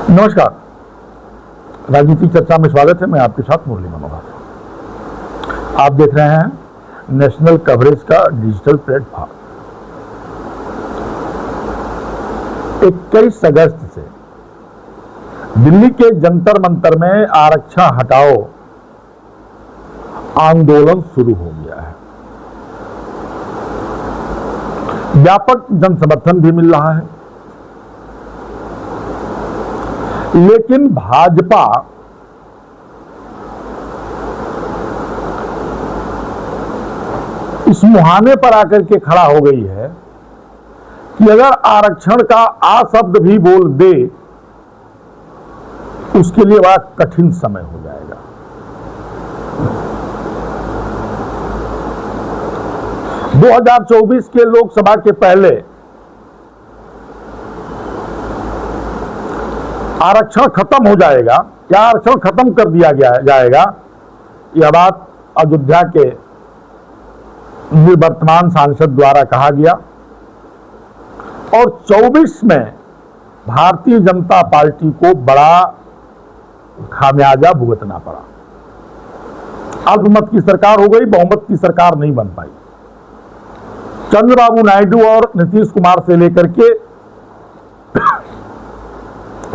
नमस्कार, राजनीति चर्चा में स्वागत है। मैं आपके साथ मुरली मनोहर। आप देख रहे हैं नेशनल कवरेज का डिजिटल प्लेटफॉर्म। 21 अगस्त से दिल्ली के जंतर मंतर में आरक्षण हटाओ आंदोलन शुरू हो गया है। व्यापक जन समर्थन भी मिल रहा है, लेकिन भाजपा इस मुहाने पर आकर के खड़ा हो गई है कि अगर आरक्षण का आ शब्द भी बोल दे उसके लिए बड़ा कठिन समय हो जाएगा। दो 2024 के लोकसभा के पहले आरक्षण खत्म हो जाएगा या आरक्षण खत्म कर दिया जाएगा, यह बात अयोध्या के निवर्तमान सांसद द्वारा कहा गया और 24 में भारतीय जनता पार्टी को बड़ा खामियाजा भुगतना पड़ा। अल्पमत की सरकार हो गई, बहुमत की सरकार नहीं बन पाई। चंद्रबाबू नायडू और नीतीश कुमार से लेकर के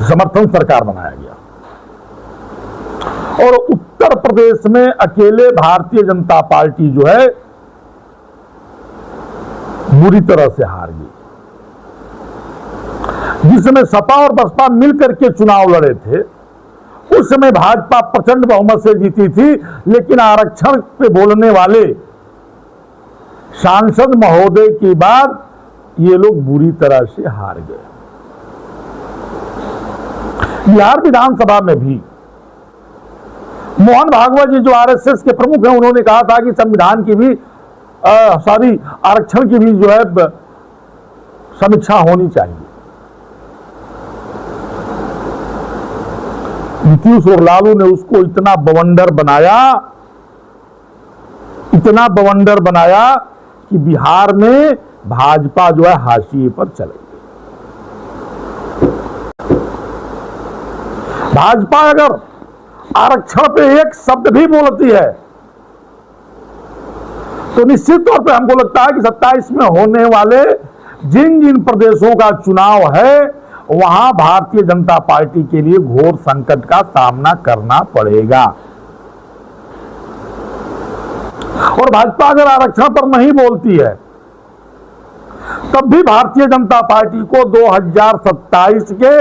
समर्थन सरकार बनाया गया और उत्तर प्रदेश में अकेले भारतीय जनता पार्टी जो है बुरी तरह से हार गई। जिस समय सपा और बसपा मिलकर के चुनाव लड़े थे उस समय भाजपा प्रचंड बहुमत से जीती थी, लेकिन आरक्षण पे बोलने वाले सांसद महोदय के बाद ये लोग बुरी तरह से हार गए। बिहार विधानसभा में भी मोहन भागवत जी जो आरएसएस के प्रमुख हैं, उन्होंने कहा था कि संविधान की भी आरक्षण की भी जो है समीक्षा होनी चाहिए। नीतीश और लालू ने उसको इतना बवंडर बनाया कि बिहार में भाजपा जो है हाशिए पर चले गई। भाजपा अगर आरक्षण पे एक शब्द भी बोलती है तो निश्चित तौर पे हमको लगता है कि 27 में होने वाले जिन जिन प्रदेशों का चुनाव है वहां भारतीय जनता पार्टी के लिए घोर संकट का सामना करना पड़ेगा। और भाजपा अगर आरक्षण पर नहीं बोलती है तब भी भारतीय जनता पार्टी को 2027 के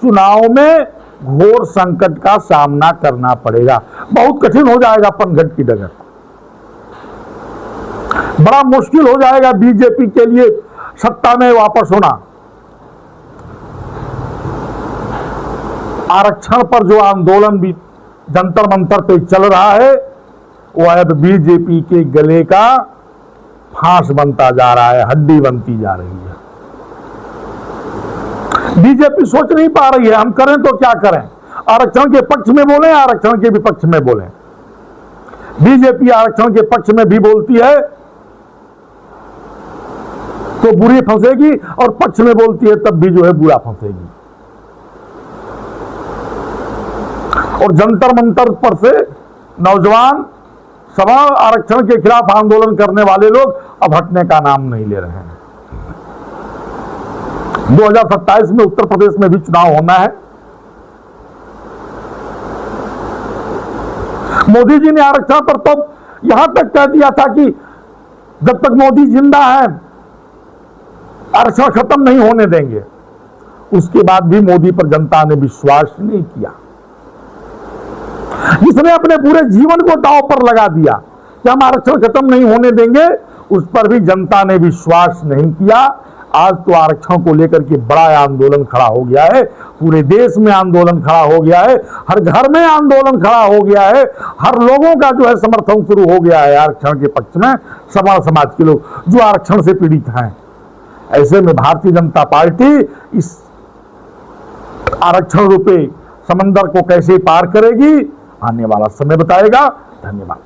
चुनाव में घोर संकट का सामना करना पड़ेगा। बहुत कठिन हो जाएगा पनघट की डगर, बड़ा मुश्किल हो जाएगा बीजेपी के लिए सत्ता में वापस होना। आरक्षण पर जो आंदोलन भी जंतर मंतर पे चल रहा है वो अब बीजेपी के गले का फांस बनता जा रहा है, हड्डी बनती जा रही है। बीजेपी सोच नहीं पा रही है हम करें तो क्या करें। आरक्षण के पक्ष में बोले, आरक्षण के विपक्ष में बोले। बीजेपी आरक्षण के पक्ष में भी बोलती है तो बुरी फंसेगी और पक्ष में बोलती है तब भी जो है बुरा फंसेगी। और जंतर मंतर पर से नौजवान सभा आरक्षण के खिलाफ आंदोलन करने वाले लोग अब हटने का नाम नहीं ले रहे हैं। 2027 में उत्तर प्रदेश में भी चुनाव होना है। मोदी जी ने आरक्षण पर तो यहां तक कह दिया था कि जब तक मोदी जिंदा है आरक्षण खत्म नहीं होने देंगे। उसके बाद भी मोदी पर जनता ने विश्वास नहीं किया। जिसने अपने पूरे जीवन को दांव पर लगा दिया कि हम आरक्षण खत्म नहीं होने देंगे, उस पर भी जनता ने विश्वास नहीं किया। आज तो आरक्षण को लेकर के बड़ा आंदोलन खड़ा हो गया है, पूरे देश में आंदोलन खड़ा हो गया है, हर घर में आंदोलन खड़ा हो गया है, हर लोगों का जो है समर्थन शुरू हो गया है आरक्षण के पक्ष में। सवर्ण समाज के लोग जो आरक्षण से पीड़ित हैं, ऐसे में भारतीय जनता पार्टी इस आरक्षण रूपी समंदर को कैसे पार करेगी आने वाला समय बताएगा। धन्यवाद।